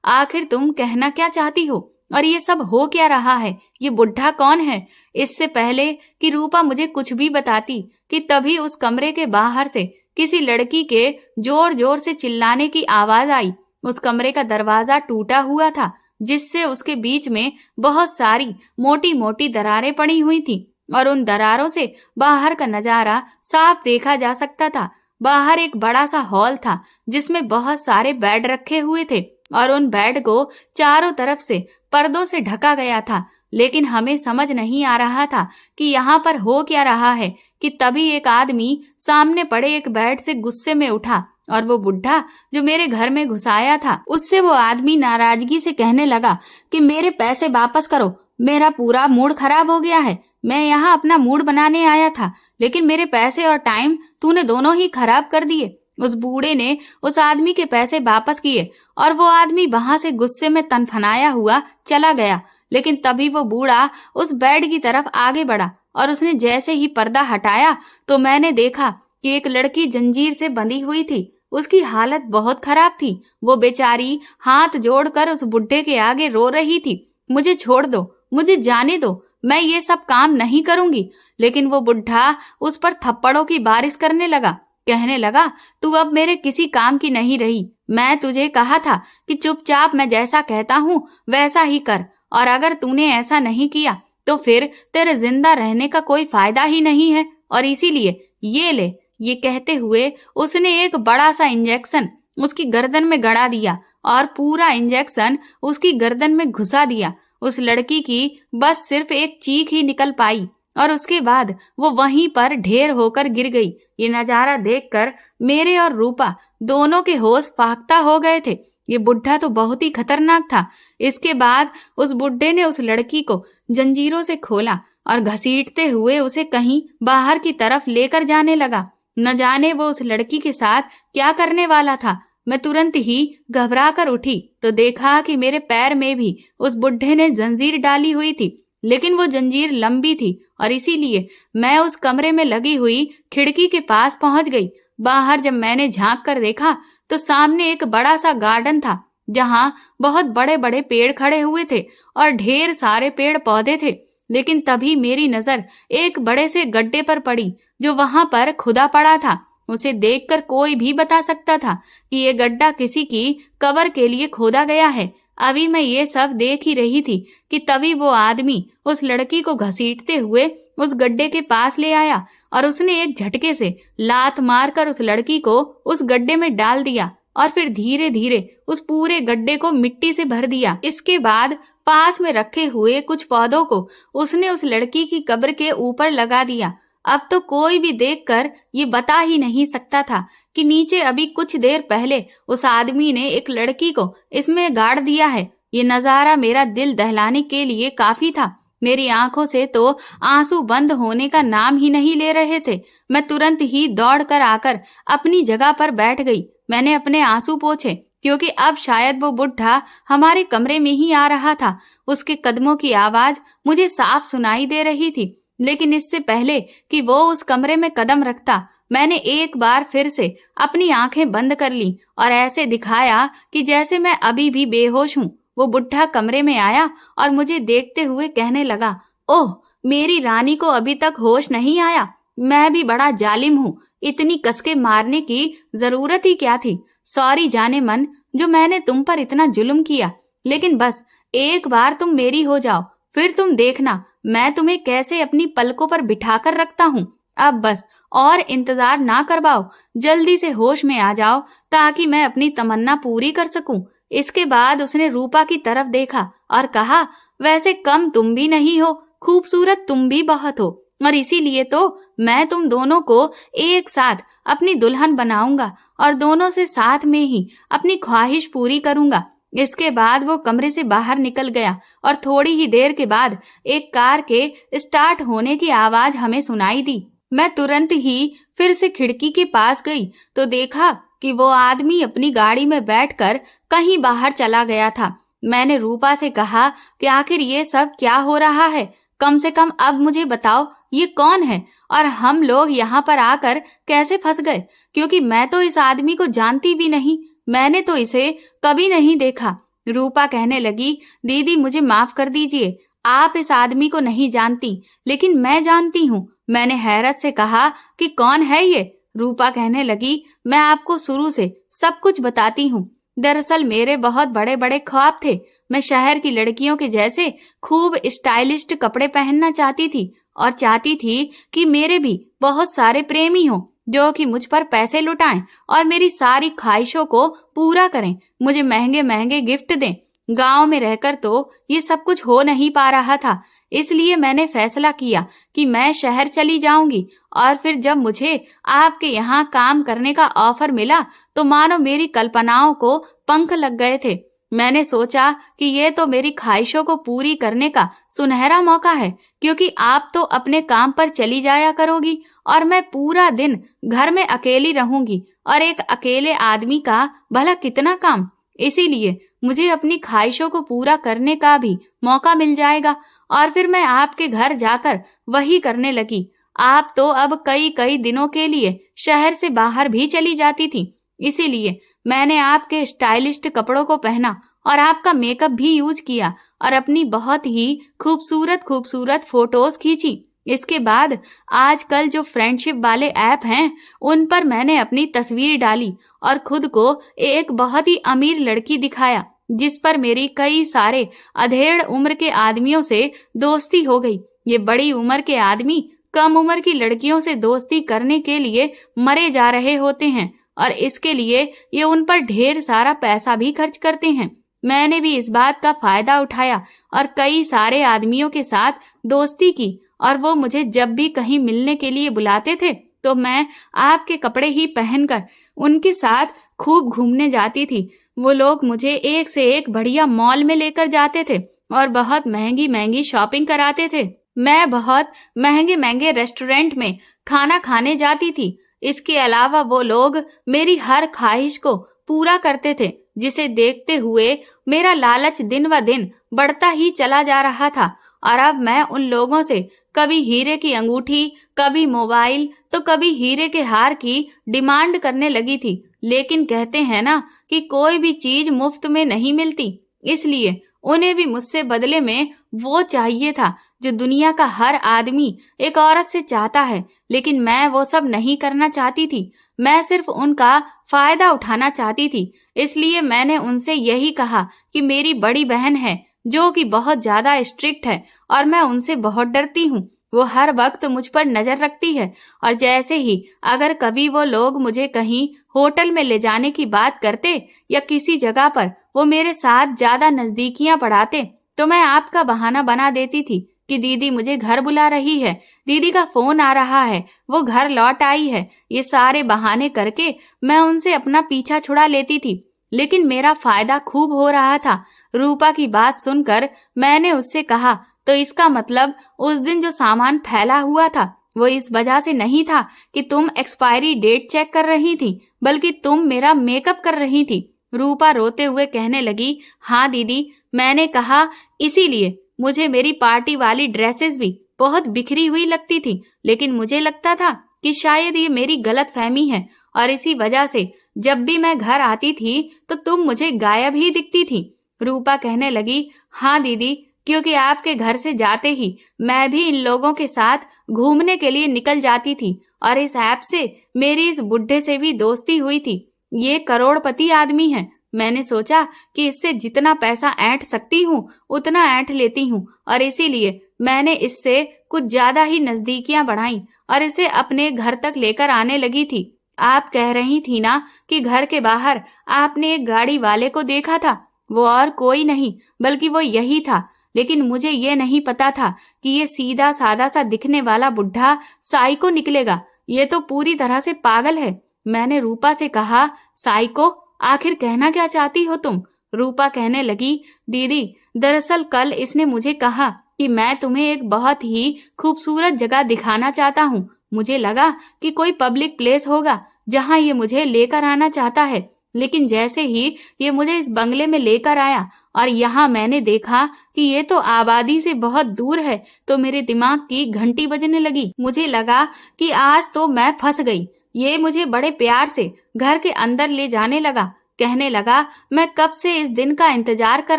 आखिर तुम कहना क्या चाहती हो? और ये सब हो क्या रहा है? ये बुढ़ा कौन है? इससे पहले कि रूपा मुझे कुछ भी बताती कि तभी उस कमरे के बाहर से किसी लड़की के जोर जोर से चिल्लाने की आवाज आई। उस कमरे का दरवाजा टूटा हुआ था, जिससे उसके बीच में बहुत सारी मोटी मोटी दरारें पड़ी हुई थी और उन दरारों से बाहर का नजारा साफ देखा जा सकता था। बाहर एक बड़ा सा हॉल था जिसमें बहुत सारे बेड रखे हुए थे और उन बेड को चारों तरफ से पर्दों से ढका गया था, लेकिन हमें समझ नहीं आ रहा था कि यहाँ पर हो क्या रहा है कि तभी एक आदमी सामने पड़े एक बेड से गुस्से में उठा और वो बुढ़ा जो मेरे घर में घुसाया था, उससे वो आदमी नाराजगी से कहने लगा कि मेरे पैसे वापस करो, मेरा पूरा मूड खराब हो गया है। मैं यहाँ अपना मूड बनाने आया था, लेकिन मेरे पैसे और टाइम तूने दोनों ही खराब कर दिए। उस बूढ़े ने उस आदमी के पैसे वापस किए और वो आदमी वहां से गुस्से में तनफनाया हुआ चला गया। लेकिन तभी वो बूढ़ा उस बेड की तरफ आगे बढ़ा और उसने जैसे ही पर्दा हटाया तो मैंने देखा कि एक लड़की जंजीर से बंधी हुई थी। उसकी हालत बहुत खराब थी। वो बेचारी हाथ जोड़कर उस बुढ़े के आगे रो रही थी, मुझे छोड़ दो, मुझे जाने दो, मैं ये सब काम नहीं करूंगी। लेकिन वो बुढ़ा उस पर थप्पड़ों की बारिश करने लगा, कहने लगा, तू अब मेरे किसी काम की नहीं रही। मैं तुझे कहा था कि चुपचाप मैं जैसा कहता हूँ वैसा ही कर, और अगर तूने ऐसा नहीं किया तो फिर तेरे जिंदा रहने का कोई फायदा ही नहीं है, और इसीलिए ये ले। ये कहते हुए उसने एक बड़ा सा इंजेक्शन उसकी गर्दन में गड़ा दिया और पूरा इंजेक्शन उसकी गर्दन में घुसा दिया। उस लड़की की बस सिर्फ एक चीख ही निकल पाई और उसके बाद वो वहीं पर ढेर होकर गिर गई। ये नजारा देखकर मेरे और रूपा दोनों के होश फाख्ता हो गए थे। ये बुढ़ा तो बहुत ही खतरनाक था। इसके बाद उस बुढ़े ने उस लड़की को जंजीरों से खोला और घसीटते हुए उसे कहीं बाहर की तरफ लेकर जाने लगा। न जाने वो उस लड़की के साथ क्या करने वाला था। मैं तुरंत ही घबरा कर उठी तो देखा कि मेरे पैर में भी उस बुढ़े ने जंजीर डाली हुई थी, लेकिन वो जंजीर लंबी थी और इसीलिए मैं उस कमरे में लगी हुई खिड़की के पास पहुंच गई। बाहर जब मैंने झांक कर देखा तो सामने एक बड़ा सा गार्डन था जहां बहुत बड़े बड़े पेड़ खड़े हुए थे और ढेर सारे पेड़ पौधे थे। लेकिन तभी मेरी नजर एक बड़े से गड्ढे पर पड़ी जो वहां पर खुदा पड़ा था। उसे देखकर कोई भी बता सकता था कि ये गड्ढा किसी की कब्र के लिए खोदा गया है। अभी मैं ये सब देख ही रही थी कि तभी वो आदमी उस लड़की को घसीटते हुए उस गड्ढे के पास ले आया और उसने एक झटके से लात मारकर उस लड़की को उस गड्ढे में डाल दिया और फिर धीरे धीरे उस पूरे गड्ढे को मिट्टी से भर दिया। इसके बाद पास में रखे हुए कुछ पौधों को उसने उस लड़की की कब्र के ऊपर लगा दिया। अब तो कोई भी देखकर ये बता ही नहीं सकता था कि नीचे अभी कुछ देर पहले उस आदमी ने एक लड़की को इसमें गाड़ दिया है। ये नजारा मेरा दिल दहलाने के लिए काफी था। मेरी आंखों से तो आंसू बंद होने का नाम ही नहीं ले रहे थे। मैं तुरंत ही दौड़कर आकर अपनी जगह पर बैठ गई। मैंने अपने आंसू पोंछे क्योंकि अब शायद वो बुढ़ा हमारे कमरे में ही आ रहा था। उसके कदमों की आवाज मुझे साफ सुनाई दे रही थी, लेकिन इससे पहले कि वो उस कमरे में कदम रखता मैंने एक बार फिर से अपनी आंखें बंद कर ली और ऐसे दिखाया कि जैसे मैं अभी भी बेहोश हूँ। वो बुढ़ा कमरे में आया और मुझे देखते हुए कहने लगा, ओह मेरी रानी को अभी तक होश नहीं आया। मैं भी बड़ा जालिम हूँ, इतनी कसके मारने की जरूरत ही क्या थी। सॉरी जाने मन जो मैंने तुम पर इतना जुल्म किया, लेकिन बस एक बार तुम मेरी हो जाओ, फिर तुम देखना मैं तुम्हें कैसे अपनी पलकों पर बिठाकर रखता हूँ। अब बस और इंतजार ना करवाओ, जल्दी से होश में आ जाओ ताकि मैं अपनी तमन्ना पूरी कर सकूं। इसके बाद उसने रूपा की तरफ देखा और कहा, वैसे कम तुम भी नहीं हो, खूबसूरत तुम भी बहुत हो, और इसीलिए तो मैं तुम दोनों को एक साथ अपनी दुल्हन बनाऊंगा और दोनों से साथ में ही अपनी ख्वाहिश पूरी करूंगा। इसके बाद वो कमरे से बाहर निकल गया और थोड़ी ही देर के बाद एक कार के स्टार्ट होने की आवाज हमें सुनाई दी। मैं तुरंत ही फिर से खिड़की के पास गई तो देखा कि वो आदमी अपनी गाड़ी में बैठकर कहीं बाहर चला गया था। मैंने रूपा से कहा कि आखिर ये सब क्या हो रहा है, कम से कम अब मुझे बताओ ये कौन है और हम लोग यहाँ पर आकर कैसे फंस गए, क्योंकि मैं तो इस आदमी को जानती भी नहीं, मैंने तो इसे कभी नहीं देखा। रूपा कहने लगी, दीदी मुझे माफ कर दीजिए, आप इस आदमी को नहीं जानती, लेकिन मैं जानती हूँ। मैंने हैरत से कहा कि कौन है ये? रूपा कहने लगी, मैं आपको शुरू से सब कुछ बताती हूँ। दरअसल मेरे बहुत बड़े बड़े ख्वाब थे। मैं शहर की लड़कियों के जैसे खूब स्टाइलिस्ट कपड़े पहनना चाहती थी और चाहती थी कि मेरे भी बहुत सारे प्रेमी हों जो कि मुझ पर पैसे लुटाएं और मेरी सारी ख्वाहिशों को पूरा करें, मुझे महंगे महंगे गिफ्ट दें। गांव में रहकर तो ये सब कुछ हो नहीं पा रहा था, इसलिए मैंने फैसला किया कि मैं शहर चली जाऊंगी। और फिर जब मुझे आपके यहाँ काम करने का ऑफर मिला तो मानो मेरी कल्पनाओं को पंख लग गए थे। मैंने सोचा कि ये तो मेरी ख्वाहिशों को पूरी करने का सुनहरा मौका है, क्योंकि आप तो अपने काम पर चली जाया करोगी और मैं पूरा दिन घर में अकेली रहूंगी, और एक अकेले आदमी का भला कितना काम। इसीलिए मुझे अपनी ख्वाहिशों को पूरा करने का भी मौका मिल जाएगा। और फिर मैं आपके घर जाकर वही करने लगी। आप तो अब कई कई दिनों के लिए शहर से बाहर भी चली जाती थी, इसीलिए मैंने आपके स्टाइलिस्ट कपड़ों को पहना और आपका मेकअप भी यूज किया और अपनी बहुत ही खूबसूरत खूबसूरत फोटोज खींची। इसके बाद आजकल जो फ्रेंडशिप वाले ऐप हैं उन पर मैंने अपनी तस्वीर डाली और खुद को एक बहुत ही अमीर लड़की दिखाया, जिस पर मेरी कई सारे अधेड़ उम्र के आदमियों से दोस्ती हो गई। ये बड़ी उम्र के आदमी कम उम्र की लड़कियों से दोस्ती करने के लिए मरे जा रहे होते हैं और इसके लिए ये उन पर ढेर सारा पैसा भी खर्च करते हैं। मैंने भी इस बात का फायदा उठाया और कई सारे आदमियों के साथ दोस्ती की, और वो मुझे जब भी कहीं मिलने के लिए बुलाते थे तो मैं आपके कपड़े ही पहनकर उनके साथ खूब घूमने जाती थी। वो लोग मुझे एक से एक बढ़िया मॉल में लेकर जाते थे और बहुत महंगी महंगी शॉपिंग कराते थे। मैं बहुत महंगे महंगे रेस्टोरेंट में खाना खाने जाती थी। इसके अलावा वो लोग मेरी हर ख्वाहिश को पूरा करते थे, जिसे देखते हुए मेरा लालच दिन व दिन बढ़ता ही चला जा रहा था। और अब मैं उन लोगों से कभी हीरे की अंगूठी, कभी मोबाइल, तो कभी हीरे के हार की डिमांड करने लगी थी। लेकिन कहते हैं ना कि कोई भी चीज मुफ्त में नहीं मिलती, इसलिए उन्हें भी मुझसे बदले में वो चाहिए था जो दुनिया का हर आदमी एक औरत से चाहता है। लेकिन मैं वो सब नहीं करना चाहती थी, मैं सिर्फ उनका फायदा उठाना चाहती थी। इसलिए मैंने उनसे यही कहा कि मेरी बड़ी बहन है जो कि बहुत ज्यादा स्ट्रिक्ट है और मैं उनसे बहुत डरती हूँ। वो हर वक्त मुझ पर नजर रखती है और जैसे ही अगर कभी वो लोग मुझे कहीं होटल में ले जाने की बात करते या किसी जगह पर वो मेरे साथ ज्यादा नजदीकियां बढ़ाते तो मैं आपका बहाना बना देती थी कि दीदी मुझे घर बुला रही है, दीदी का फोन आ रहा है, वो घर लौट आई है। ये सारे बहाने करके मैं उनसे अपना पीछा छुड़ा लेती थी, लेकिन मेरा फायदा खूब हो रहा था। रूपा की बात सुनकर मैंने उससे कहा, तो इसका मतलब उस दिन जो सामान फैला हुआ था वो इस वजह से नहीं था कि तुम एक्सपायरी डेट चेक कर रही थी, बल्कि तुम मेरा मेकअप कर रही थी। रूपा रोते हुए कहने लगी, हाँ दीदी, मैंने कहा इसीलिए मुझे मेरी पार्टी वाली ड्रेसेस भी बहुत बिखरी हुई लगती थी, लेकिन मुझे लगता था कि शायद ये मेरी गलत फहमी है और इसी वजह से जब भी मैं घर आती थी तो तुम मुझे गायब ही दिखती थी। रूपा कहने लगी, हाँ दीदी, क्योंकि आपके घर से जाते ही मैं भी इन लोगों के साथ घूमने के लिए निकल जाती थी और इस ऐप से मेरी इस बुढ़े से भी दोस्ती हुई थी। ये करोड़पति आदमी है। मैंने सोचा कि इससे जितना पैसा ऐंठ सकती हूँ उतना ऐंठ लेती हूँ और इसीलिए मैंने इससे कुछ ज्यादा ही नजदीकियां बढ़ाई और इसे अपने घर तक लेकर आने लगी थी। आप कह रही थी ना कि घर के बाहर आपने एक गाड़ी वाले को देखा था, वो और कोई नहीं बल्कि वो यही था। लेकिन मुझे ये नहीं पता था कि ये सीधा सादा सा दिखने वाला बुढ़ा साइको निकलेगा। ये तो पूरी तरह से पागल है। मैंने रूपा से कहा, साइको, आखिर कहना क्या चाहती हो तुम? रूपा कहने लगी, दीदी, दरअसल कल इसने मुझे कहा कि मैं तुम्हें एक बहुत ही खूबसूरत जगह दिखाना चाहता हूँ। मुझे लगा कि कोई पब्लिक प्लेस होगा जहाँ ये मुझे लेकर आना चाहता है, लेकिन जैसे ही ये मुझे इस बंगले में लेकर आया और यहाँ मैंने देखा कि ये तो आबादी से बहुत दूर है, तो मेरे दिमाग की घंटी बजने लगी। मुझे लगा कि आज तो मैं फंस गई। ये मुझे बड़े प्यार से घर के अंदर ले जाने लगा। कहने लगा, मैं कब से इस दिन का इंतजार कर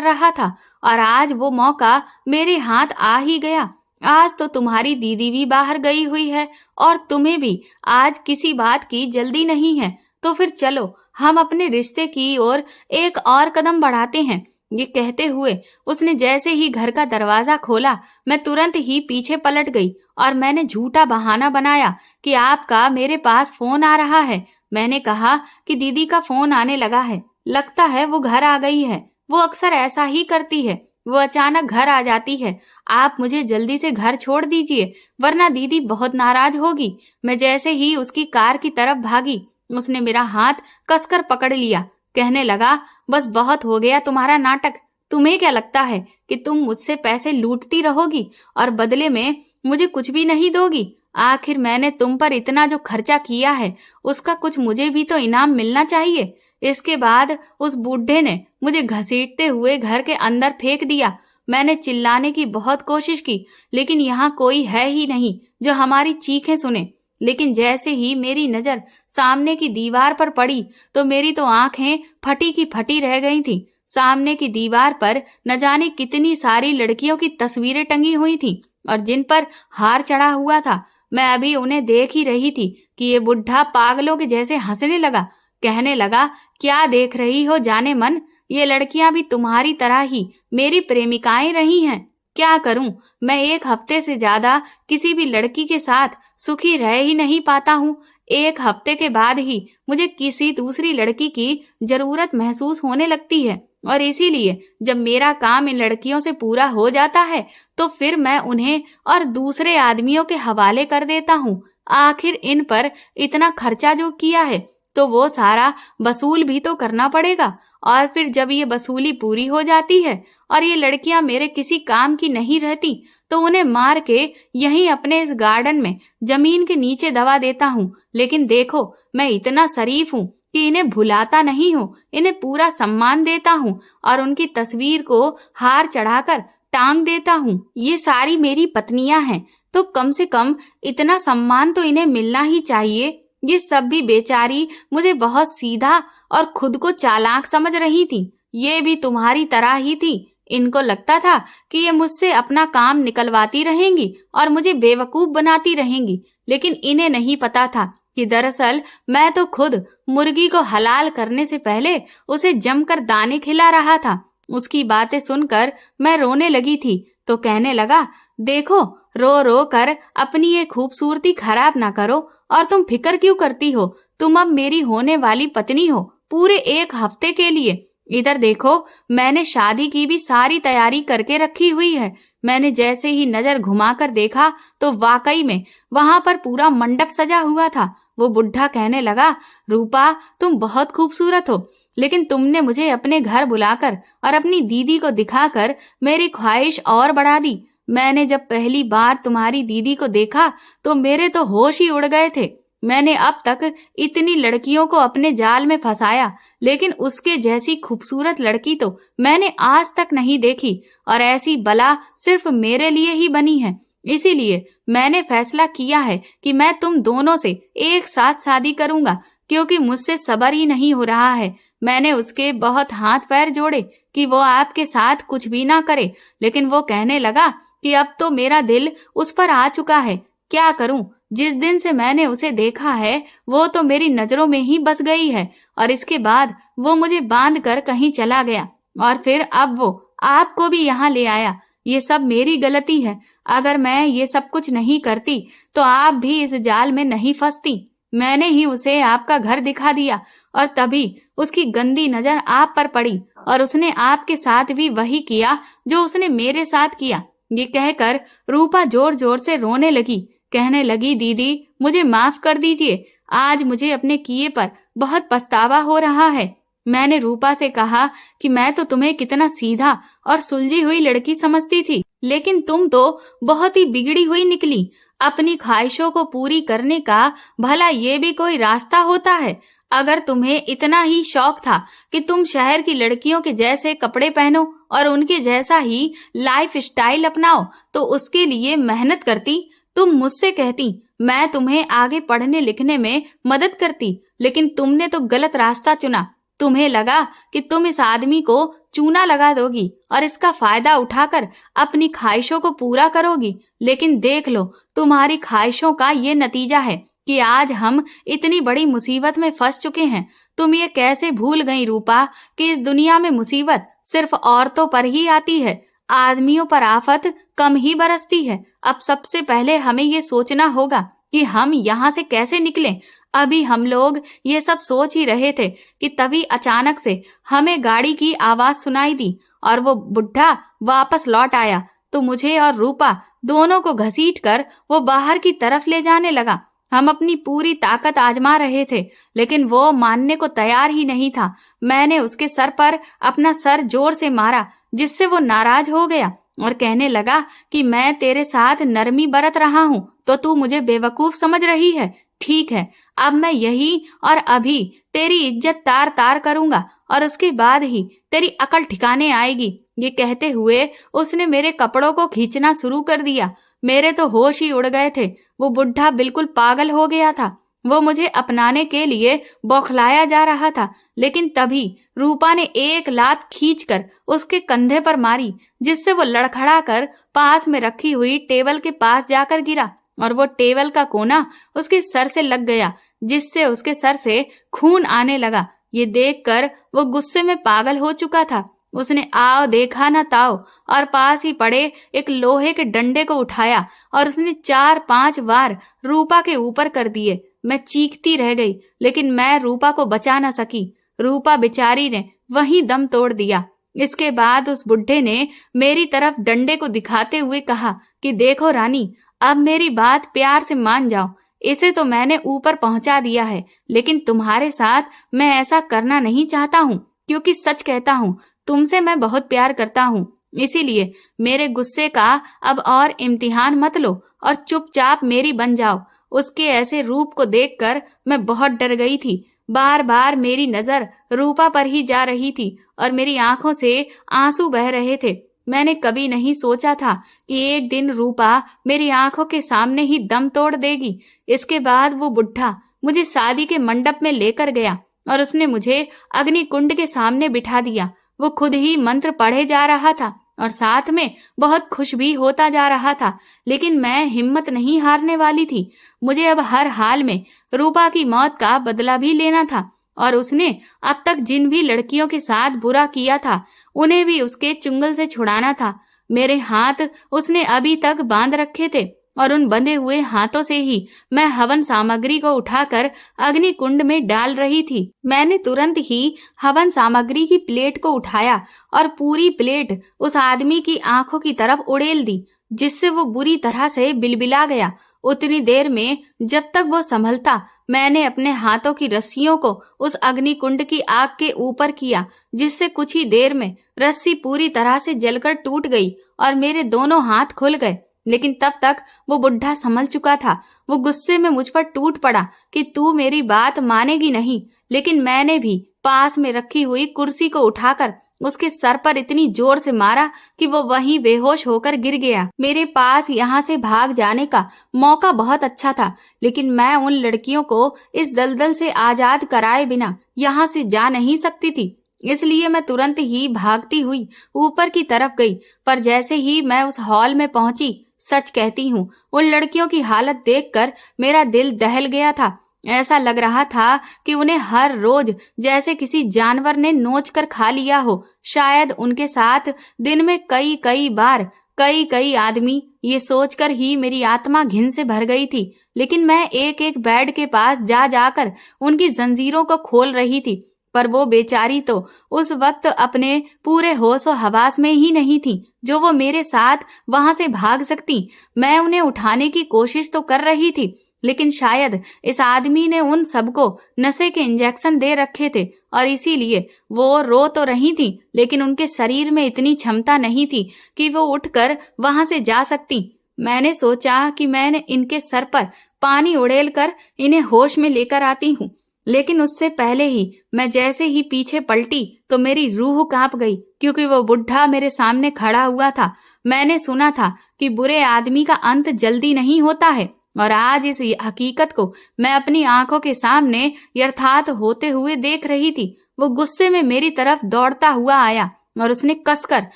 रहा था और आज वो मौका मेरे हाथ आ ही गया। आज तो तुम्हारी दीदी भी बाहर गई हुई है और तुम्हें भी आज किसी बात की जल्दी नहीं है, तो फिर चलो हम अपने रिश्ते की ओर एक और कदम बढ़ाते हैं। ये कहते हुए उसने जैसे ही घर का दरवाजा खोला, मैं तुरंत ही पीछे पलट गई और मैंने झूठा बहाना बनाया कि आपका मेरे पास फोन आ रहा है। मैंने कहा कि दीदी का फोन आने लगा है, लगता है वो घर आ गई है। वो अक्सर ऐसा ही करती है, वो अचानक घर आ जाती है। आप मुझे जल्दी से घर छोड़ दीजिए, वरना दीदी बहुत नाराज होगी। मैं जैसे ही उसकी कार की तरफ भागी, उसने मेरा हाथ कसकर पकड़ लिया। कहने लगा, बस बहुत हो गया तुम्हारा नाटक। तुम्हें क्या लगता है कि तुम मुझसे पैसे लूटती रहोगी और बदले में मुझे कुछ भी नहीं दोगी? आखिर मैंने तुम पर इतना जो खर्चा किया है, उसका कुछ मुझे भी तो इनाम मिलना चाहिए। इसके बाद उस बूढ़े ने मुझे घसीटते हुए घर के अंदर फेंक दिया। मैंने चिल्लाने की बहुत कोशिश की, लेकिन यहाँ कोई है ही नहीं जो हमारी चीखें सुने। लेकिन जैसे ही मेरी नजर सामने की दीवार पर पड़ी, तो मेरी तो आंखें फटी की फटी रह गई थीं। सामने की दीवार पर न जाने कितनी सारी लड़कियों की तस्वीरें टंगी हुई थीं और जिन पर हार चढ़ा हुआ था। मैं अभी उन्हें देख ही रही थी कि ये बुढ़ा पागलों के जैसे हंसने लगा। कहने लगा, क्या देख रही हो जाने मन? ये लड़कियां भी तुम्हारी तरह ही मेरी प्रेमिकाएं रही हैं। क्या करूं, मैं एक हफ्ते से ज्यादा किसी भी लड़की के साथ सुखी रह ही नहीं पाता हूं। एक हफ्ते के बाद ही मुझे किसी दूसरी लड़की की जरूरत महसूस होने लगती है और इसीलिए जब मेरा काम इन लड़कियों से पूरा हो जाता है, तो फिर मैं उन्हें और दूसरे आदमियों के हवाले कर देता हूं। आखिर इन पर इतना खर्चा जो किया है, तो वो सारा वसूल भी तो करना पड़ेगा। और फिर जब ये वसूली पूरी हो जाती है और ये लड़कियां मेरे किसी काम की नहीं रहती, तो उन्हें मार के यहीं अपने इस गार्डन में जमीन के नीचे दबा देता हूँ। लेकिन देखो, मैं इतना शरीफ हूँ कि इन्हें भुलाता नहीं हूँ, इन्हें पूरा सम्मान देता हूँ और उनकी तस्वीर को हार चढ़ाकर टांग देता हूँ। ये सारी मेरी पत्नियां हैं, तो कम से कम इतना सम्मान तो इन्हें मिलना ही चाहिए। ये सब भी बेचारी मुझे बहुत सीधा और खुद को चालाक समझ रही थी। ये भी तुम्हारी तरह ही थी। इनको लगता था कि ये मुझसे अपना काम निकलवाती रहेंगी और मुझे बेवकूफ बनाती रहेंगी, लेकिन इन्हें नहीं पता था कि दरअसल मैं तो खुद मुर्गी को हलाल करने से पहले उसे जमकर दाने खिला रहा था। उसकी बातें सुनकर मैं रोने लगी थी, तो कहने लगा, देखो, रो रो कर अपनी ये खूबसूरती खराब ना करो। और तुम फिक्र क्यों करती हो? तुम अब मेरी होने वाली पत्नी हो, पूरे एक हफ्ते के लिए। इधर देखो, मैंने शादी की भी सारी तैयारी करके रखी हुई है। मैंने जैसे ही नजर घुमाकर देखा, तो वाकई में वहां पर पूरा मंडप सजा हुआ था। वो बुढ़ा कहने लगा, रूपा, तुम बहुत खूबसूरत हो, लेकिन तुमने मुझे अपने घर बुलाकर और अपनी दीदी को दिखाकर मेरी ख्वाहिश और बढ़ा दी। मैंने जब पहली बार तुम्हारी दीदी को देखा, तो मेरे तो होश ही उड़ गए थे। मैंने अब तक इतनी लड़कियों को अपने जाल में फंसाया, लेकिन उसके जैसी खूबसूरत लड़की तो मैंने आज तक नहीं देखी, और ऐसी बला सिर्फ मेरे लिए ही बनी है। इसीलिए मैंने फैसला किया है कि मैं तुम दोनों से एक साथ शादी करूंगा, क्योंकि मुझसे सब्र ही नहीं हो रहा है। मैंने उसके बहुत हाथ पैर जोड़े कि वो आपके साथ कुछ भी ना करे, लेकिन वो कहने लगा कि अब तो मेरा दिल उस पर आ चुका है। क्या करूं? जिस दिन से मैंने उसे देखा है, वो तो मेरी नजरों में ही बस गई है, और इसके बाद वो मुझे बांध कर कहीं चला गया, और फिर अब वो आपको भी यहाँ ले आया। ये सब मेरी गलती है। अगर मैं ये सब कुछ नहीं करती, तो आप भी इस जाल में नहीं फंसती। मैंने ही उसे आपका घर दिखा दिया, और तभी उसकी गंदी नजर आप पर पड़ी, और उसने आपके साथ भी वही किया जो उसने मेरे साथ किया। ये कहकर रूपा जोर जोर से रोने लगी। कहने लगी, दीदी, मुझे माफ कर दीजिए। आज मुझे अपने किए पर बहुत पछतावा हो रहा है। मैंने रूपा से कहा कि मैं तो तुम्हें कितना सीधा और सुलझी हुई लड़की समझती थी, लेकिन तुम तो बहुत ही बिगड़ी हुई निकली। अपनी ख्वाहिशों को पूरी करने का भला ये भी कोई रास्ता होता है? अगर तुम्हें इतना ही शौक था कि तुम शहर की लड़कियों के जैसे कपड़े पहनो और उनके जैसा ही लाइफ स्टाइल अपनाओ तो उसके लिए मेहनत करती। तुम मुझसे कहती मैं तुम्हें आगे पढ़ने लिखने में मदद करती, लेकिन तुमने तो गलत रास्ता चुना। तुम्हें लगा कि तुम इस आदमी को चूना लगा दोगी और इसका फायदा उठाकर अपनी ख्वाहिशों को पूरा करोगी, लेकिन देख लो तुम्हारी ख्वाहिशों का ये नतीजा है कि आज हम इतनी बड़ी मुसीबत में फंस चुके हैं। तुम ये कैसे भूल गई रूपा कि इस दुनिया में मुसीबत सिर्फ औरतों पर ही आती है, आदमियों पर आफत कम ही बरसती है। अब सबसे पहले हमें ये सोचना होगा कि हम यहाँ से कैसे निकलें। अभी हम लोग ये सब सोच ही रहे थे कि तभी अचानक से हमें गाड़ी की आवाज सुनाई दी और वो बुढ़ा वापस लौट आया तो मुझे और रूपा दोनों को घसीटकर वो बाहर की तरफ ले जाने लगा। हम अपनी पूरी ताकत आजमा रहे थे, लेकिन वो मानने को तैयार ही नहीं था। मैंने उसके सर पर अपना सर जोर से मारा, जिससे वो नाराज हो गया और कहने लगा कि मैं तेरे साथ नरमी बरत रहा हूँ तो तू मुझे बेवकूफ समझ रही है। ठीक है, अब मैं यही और अभी तेरी इज्जत तार तार करूंगा और उसके बाद ही तेरी अकल ठिकाने आएगी। ये कहते हुए उसने मेरे कपड़ों को खींचना शुरू कर दिया। मेरे तो होश ही उड़ गए थे। वो बुढ़ा बिल्कुल पागल हो गया था। वो मुझे अपनाने के लिए बौखलाया जा रहा था, लेकिन तभी रूपा ने एक लात खींचकर उसके कंधे पर मारी, जिससे वो लड़खड़ा कर पास में रखी हुई टेबल के पास जाकर गिरा और वो टेबल का कोना उसके सर से लग गया, जिससे उसके सर से खून आने लगा। ये देखकर वो गुस्से में पागल हो चुका था। उसने आओ देखा न ताओ और पास ही पड़े एक लोहे के डंडे को उठाया और उसने 4-5 बार रूपा के ऊपर कर दिए। मैं चीखती रह गई, लेकिन मैं रूपा को बचा न सकी। रूपा बेचारी ने वहीं दम तोड़ दिया। इसके बाद उस बुढ़े ने मेरी तरफ डंडे को दिखाते हुए कहा कि देखो रानी, अब मेरी बात प्यार से मान जाओ। इसे तो मैंने ऊपर पहुंचा दिया है, लेकिन तुम्हारे साथ मैं ऐसा करना नहीं चाहता हूँ, क्योंकि सच कहता हूँ तुमसे मैं बहुत प्यार करता हूँ। इसीलिए मेरे गुस्से का अब और इम्तिहान मत लो और चुपचाप मेरी बन जाओ। उसके ऐसे रूप को देखकर मैं बहुत डर गई थी। बार बार मेरी नजर रूपा पर ही जा रही थी और मेरी आंखों से आंसू बह रहे थे। मैंने कभी नहीं सोचा था कि एक दिन रूपा मेरी आंखों के सामने ही दम तोड़ देगी। इसके बाद वो बुढ़ा मुझे शादी के मंडप में लेकर गया और उसने मुझे अग्नि कुंड के सामने बिठा दिया। वो खुद ही मंत्र पढ़े जा रहा था और साथ में बहुत खुश भी होता जा रहा था, लेकिन मैं हिम्मत नहीं हारने वाली थी। मुझे अब हर हाल में रूपा की मौत का बदला भी लेना था और उसने अब तक जिन भी लड़कियों के साथ बुरा किया था उन्हें भी उसके चुंगल से छुड़ाना था। मेरे हाथ उसने अभी तक बांध रखे थे और उन बंधे हुए हाथों से ही मैं हवन सामग्री को उठाकर अग्नि कुंड में डाल रही थी। मैंने तुरंत ही हवन सामग्री की प्लेट को उठाया और पूरी प्लेट उस आदमी की आंखों की तरफ उड़ेल दी, जिससे वो बुरी तरह से बिलबिला गया। उतनी देर में जब तक वो संभलता, मैंने अपने हाथों की रस्सियों को उस अग्नि कुंड की आग के ऊपर किया, जिससे कुछ ही देर में रस्सी पूरी तरह से जलकर टूट गई और मेरे दोनों हाथ खुल गए। लेकिन तब तक वो बुढ़ा संभल चुका था। वो गुस्से में मुझ पर टूट पड़ा कि तू मेरी बात मानेगी नहीं, लेकिन मैंने भी पास में रखी हुई कुर्सी को उठाकर उसके सर पर इतनी जोर से मारा कि वो वहीं बेहोश होकर गिर गया। मेरे पास यहाँ से भाग जाने का मौका बहुत अच्छा था, लेकिन मैं उन लड़कियों को इस दलदल से आजाद कराए बिना यहाँ से जा नहीं सकती थी। इसलिए मैं तुरंत ही भागती हुई ऊपर की तरफ गई। पर जैसे ही मैं उस हॉल में पहुंची, सच कहती हूँ, उन लड़कियों की हालत देखकर मेरा दिल दहल गया था। ऐसा लग रहा था कि उन्हें हर रोज जैसे किसी जानवर ने नोच कर खा लिया हो। शायद उनके साथ दिन में कई बार कई आदमी। ये सोचकर ही मेरी आत्मा घिन से भर गई थी, लेकिन मैं एक एक बेड के पास जा जाकर उनकी जंजीरों को खोल रही थी। पर वो बेचारी तो उस वक्त अपने पूरे होश और हवास में ही नहीं थी, जो वो मेरे साथ वहां से भाग सकती। मैं उन्हें उठाने की कोशिश तो कर रही थी, लेकिन शायद इस आदमी ने उन सबको नशे के इंजेक्शन दे रखे थे और इसीलिए वो रो तो रही थी, लेकिन उनके शरीर में इतनी क्षमता नहीं थी कि वो उठकर वहां से जा सकती। मैंने सोचा कि मैंने इनके सर पर पानी उड़ेल कर इन्हें होश में लेकर आती हूँ, लेकिन उससे पहले ही मैं जैसे ही पीछे पलटी तो मेरी रूह कांप गई, क्योंकि वो बुढ़ा मेरे सामने खड़ा हुआ था। मैंने सुना था कि बुरे आदमी का अंत जल्दी नहीं होता है, और आज इस हकीकत को मैं अपनी आंखों के सामने यथार्थ होते हुए देख रही थी। वो गुस्से में मेरी तरफ दौड़ता हुआ आया और उसने कसकर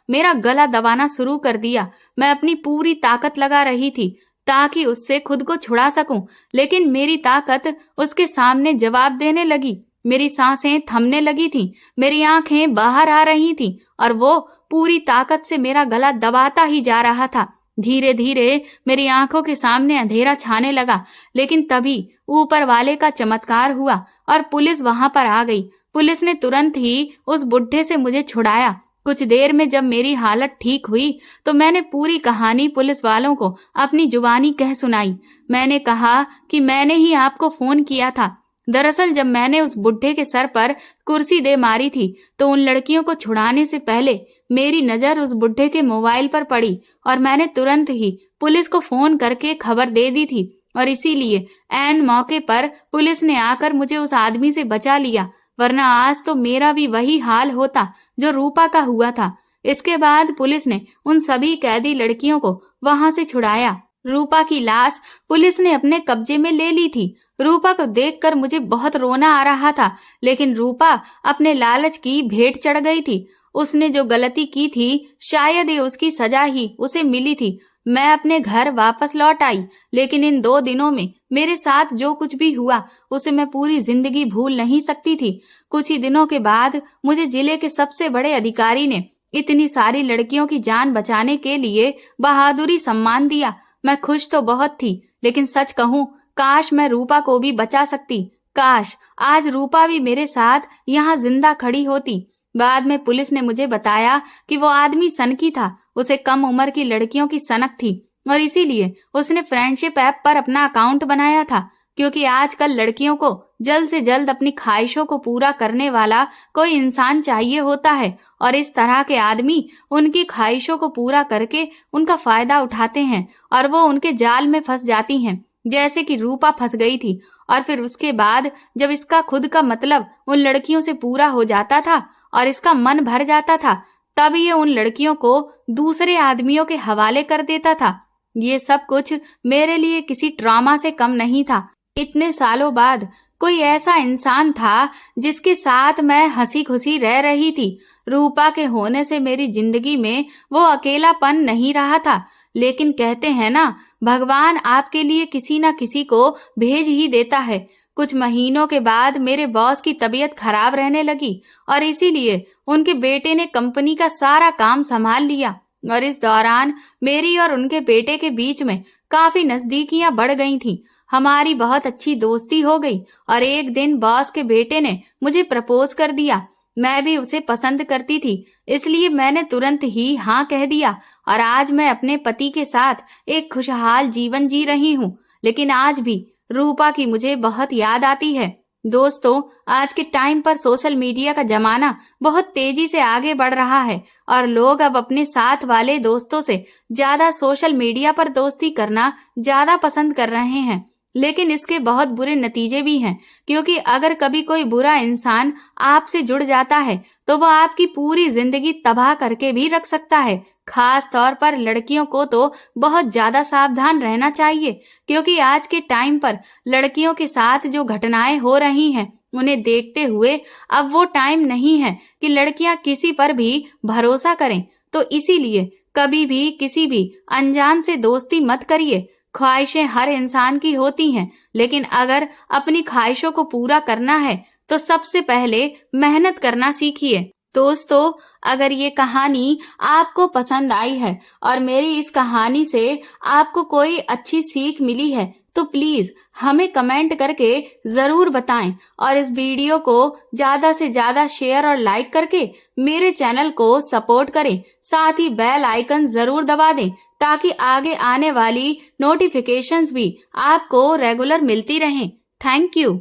मेरा गला दबाना शुरू कर दिया। मैं अपनी पूरी ताकत लगा रही थी ताकि उससे खुद को छुड़ा सकूं, लेकिन मेरी ताकत उसके सामने जवाब देने लगी। मेरी सांसें थमने लगी थीं, मेरी आंखें बाहर आ रही थीं और वो पूरी ताकत से मेरा गला दबाता ही जा रहा था। धीरे धीरे मेरी आंखों के सामने अंधेरा छाने लगा, लेकिन तभी ऊपर वाले का चमत्कार हुआ और पुलिस वहां पर आ गई। पुलिस ने तुरंत ही उस बुढ़े से मुझे छुड़ाया। कुछ देर में जब मेरी हालत ठीक हुई तो मैंने पूरी कहानी पुलिस वालों को अपनी जुबानी कह सुनाई। मैंने कहा कि मैंने ही आपको फोन किया था। दरअसल जब मैंने उस बुढ़े के सर पर कुर्सी दे मारी थी तो उन लड़कियों को छुड़ाने से पहले मेरी नजर उस बुढ़े के मोबाइल पर पड़ी और मैंने तुरंत ही पुलिस को फोन करके खबर दे दी थी, और इसीलिए ऐन मौके पर पुलिस ने आकर मुझे उस आदमी से बचा लिया, वरना आज तो मेरा भी वही हाल होता जो रूपा का हुआ था। इसके बाद पुलिस ने उन सभी कैदी लड़कियों को वहां से छुड़ाया। रूपा की लाश पुलिस ने अपने कब्जे में ले ली थी। रूपा को देखकर मुझे बहुत रोना आ रहा था, लेकिन रूपा अपने लालच की भेंट चढ़ गई थी। उसने जो गलती की थी शायद ये उसकी सजा ही उसे मिली थी। मैं अपने घर वापस लौट आई, लेकिन इन 2 दिनों में मेरे साथ जो कुछ भी हुआ उसे मैं पूरी जिंदगी भूल नहीं सकती थी। कुछ ही दिनों के बाद मुझे जिले के सबसे बड़े अधिकारी ने इतनी सारी लड़कियों की जान बचाने के लिए बहादुरी सम्मान दिया। मैं खुश तो बहुत थी, लेकिन सच कहूं, काश मैं रूपा को भी बचा सकती। काश आज रूपा भी मेरे साथ यहाँ जिंदा खड़ी होती। बाद में पुलिस ने मुझे बताया कि वो आदमी सनकी था, उसे कम उम्र की लड़कियों की सनक थी और इसीलिए उसने फ्रेंडशिप ऐप पर अपना अकाउंट बनाया था, क्योंकि आजकल लड़कियों को जल्द से जल्द अपनी ख्वाहिशों को पूरा करने वाला कोई इंसान चाहिए होता है, और इस तरह के आदमी उनकी ख्वाहिशों को पूरा करके उनका फायदा उठाते हैं और वो उनके जाल में फंस जाती हैं, जैसे कि रूपा फंस गई थी। और फिर उसके बाद जब इसका खुद का मतलब उन लड़कियों से पूरा हो जाता था और इसका मन भर जाता था, तब ये उन लड़कियों को दूसरे आदमियों के हवाले कर देता था। ये सब कुछ मेरे लिए किसी ट्रॉमा से कम नहीं था। इतने सालों बाद कोई ऐसा इंसान था जिसके साथ मैं हंसी खुशी रह रही थी। रूपा के होने से मेरी जिंदगी में वो अकेलापन नहीं रहा था, लेकिन कहते हैं ना, भगवान आपके लिए किसी न किसी को भेज ही देता है। कुछ महीनों के बाद मेरे बॉस की तबीयत खराब रहने लगी और इसीलिए उनके बेटे ने कंपनी का सारा काम संभाल लिया, और इस दौरान मेरी और उनके बेटे के बीच में काफी नजदीकियां बढ़ गई थीं। हमारी बहुत अच्छी दोस्ती हो गई और एक दिन बॉस के बेटे ने मुझे प्रपोज कर दिया। मैं भी उसे पसंद करती थी, इसलिए मैंने तुरंत ही हाँ कह दिया और आज मैं अपने पति के साथ एक खुशहाल जीवन जी रही हूँ। लेकिन आज भी रूपा की मुझे बहुत याद आती है। दोस्तों, आज के टाइम पर सोशल मीडिया का जमाना बहुत तेजी से आगे बढ़ रहा है और लोग अब अपने साथ वाले दोस्तों से ज्यादा सोशल मीडिया पर दोस्ती करना ज्यादा पसंद कर रहे हैं। लेकिन इसके बहुत बुरे नतीजे भी हैं, क्योंकि अगर कभी कोई बुरा इंसान आपसे जुड़ जाता है तो वह आपकी पूरी जिंदगी तबाह करके भी रख सकता है। खास तौर पर लड़कियों को तो बहुत ज्यादा सावधान रहना चाहिए, क्योंकि आज के टाइम पर लड़कियों के साथ जो घटनाएं हो रही हैं उन्हें देखते हुए अब वो टाइम नहीं है कि लड़कियां किसी पर भी भरोसा करें। तो इसीलिए कभी भी किसी भी अनजान से दोस्ती मत करिए। ख्वाहिशें हर इंसान की होती हैं, लेकिन अगर अपनी ख्वाहिशों को पूरा करना है तो सबसे पहले मेहनत करना सीखिए। दोस्तों, अगर ये कहानी आपको पसंद आई है और मेरी इस कहानी से आपको कोई अच्छी सीख मिली है तो प्लीज हमें कमेंट करके जरूर बताएं और इस वीडियो को ज्यादा से ज्यादा शेयर और लाइक करके मेरे चैनल को सपोर्ट करें। साथ ही बेल आइकन जरूर दबा दें ताकि आगे आने वाली नोटिफिकेशंस भी आपको रेगुलर मिलती रहें। Thank you.